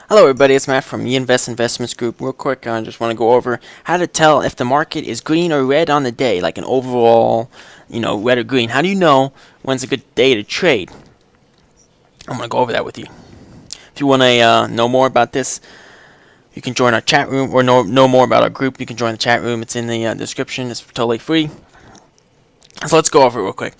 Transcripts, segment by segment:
Hello everybody, it's Matt from Yinvests Investments Group. Real quick, I just want to go over how to tell if the market is green or red on the day, like an overall, red or green. How do you know when's a good day to trade? I'm going to go over that with you. If you want to know more about this, you can join our chat room, or know more about our group, you can join the chat room. It's in the description. It's totally free. So let's go over it real quick.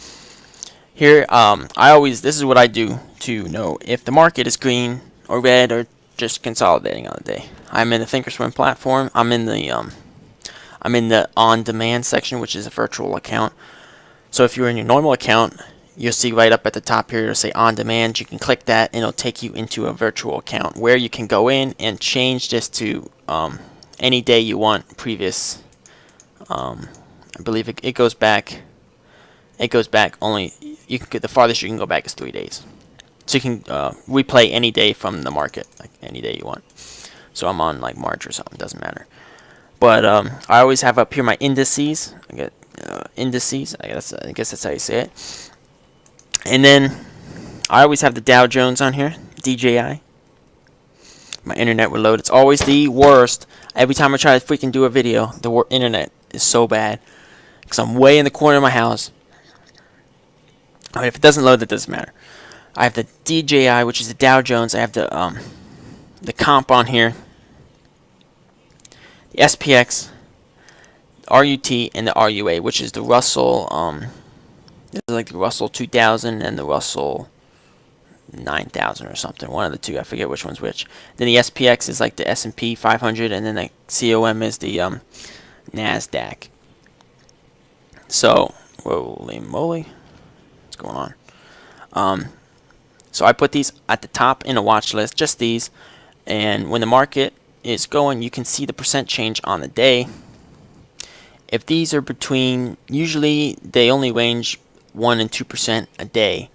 Here, this is what I do to know if the market is green or red or just consolidating on the day. I'm in the Thinkorswim platform. I'm in the on-demand section, which is a virtual account. So if you're in your normal account, you'll see right up at the top here, it'll say on-demand. You can click that, and it'll take you into a virtual account where you can go in and change this to any day you want. Previous, I believe it goes back. It goes back only. You can get the farthest you can go back is 3 days. So you can replay any day from the market, like any day you want. So I'm on like March or something, doesn't matter. But I always have up here my indices. I get indices. I guess that's how you say it. And then I always have the Dow Jones on here, DJI. My internet will load. It's always the worst. Every time I try to freaking do a video, the internet is so bad because I'm way in the corner of my house. I mean, if it doesn't load, that doesn't matter. I have the DJI, which is the Dow Jones. I have the comp on here, the SPX, RUT, and the RUA, which is the Russell. This is like the Russell 2000 and the Russell 9000 or something. One of the two. I forget which one's which. Then the SPX is like the S&P 500, and then the COM is the NASDAQ. So, holy moly, what's going on? So I put these at the top in a watch list, just these. And when the market is going, you can see the percent change on the day. If these are between, usually they only range 1 and 2% a day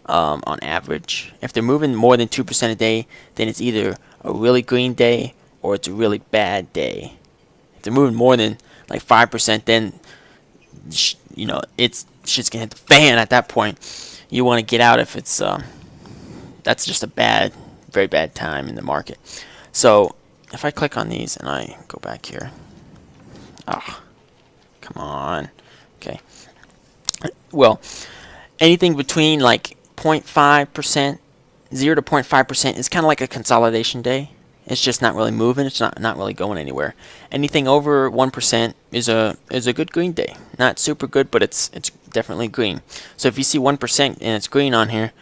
on average. If they're moving more than 2% a day, then it's either a really green day or it's a really bad day. If they're moving more than like 5%, then it's shit's gonna hit the fan at that point. You want to get out if it's that's just a very bad time in the market. So if I click on these and I go back here, oh, come on, okay. Well, anything between like 0.5%, 0 to 0.5% is kind of like a consolidation day. It's just not really moving. It's not really going anywhere. Anything over 1% is a good green day. Not super good, but it's definitely green. So if you see 1% and it's green on here,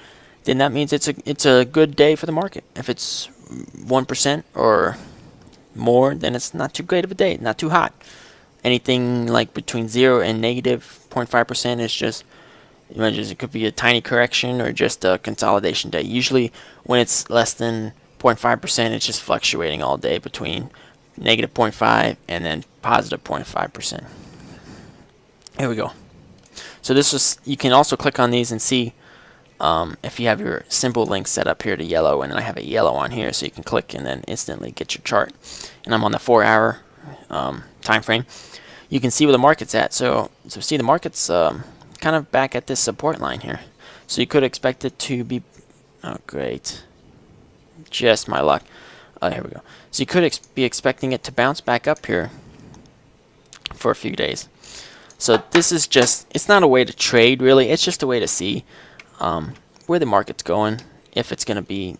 then that means it's a good day for the market. If it's 1% or more, then it's not too great of a day, not too hot. Anything like between 0 and negative 0.5% is just, it could be a tiny correction or just a consolidation day. Usually when it's less than 0.5%, it's just fluctuating all day between negative 0.5 and then positive 0.5%. Here we go. So you can also click on these and see if you have your symbol link set up here to yellow, and I have a yellow on here, so you can click and then instantly get your chart. And I'm on the 4-hour time frame. You can see where the market's at. So see the market's kind of back at this support line here. So you could expect it to be, oh great, just my luck. Oh, here we go. So you could be expecting it to bounce back up here for a few days. So this is just, it's not a way to trade really, it's just a way to see where the market's going, if it's going to be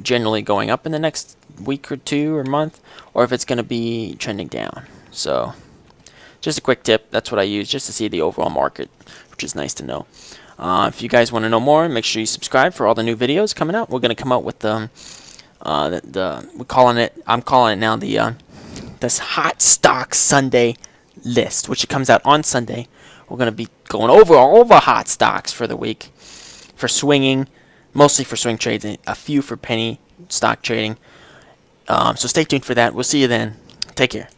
generally going up in the next week or two or month, or if it's going to be trending down. So just a quick tip, that's what I use just to see the overall market, which is nice to know. If you guys want to know more, make sure you subscribe for all the new videos coming out. We're going to come out with I'm calling it now this Hot Stock Sunday list, which it comes out on Sunday. We're going to be going over all the hot stocks for the week, for swinging, mostly for swing trades, and a few for penny stock trading. So stay tuned for that. We'll see you then. Take care.